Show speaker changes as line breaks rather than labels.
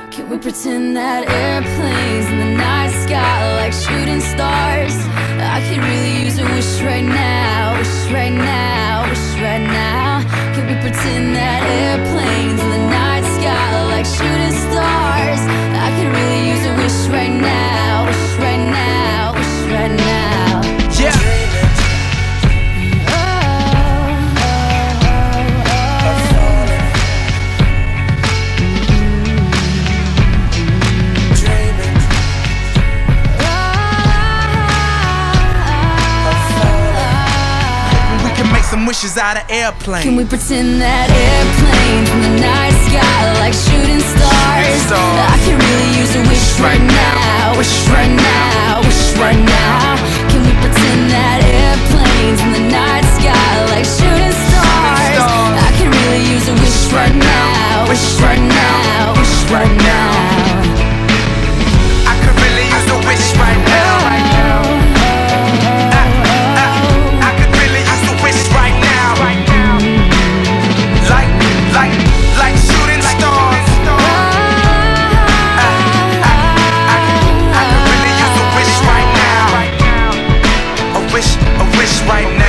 Can we pretend that airplanes in the night sky like shooting stars? I could really use a wish right now, wish right now, wish right now. Can we pretend that airplanes in the night sky like shooting stars? I could really use a wish right now, wish right now, wish right now.
Yeah. Some wishes out of airplanes.
Can we pretend that airplanes in the night sky like shooting stars? I can really use a wish right now, wish right now, wish right now. Can we pretend that airplanes in the night sky like shooting stars? I can really use a wish right now, wish right now, wish right now.
I could really use a wish right now. Like shooting stars. I could really use a wish right now. A wish right now.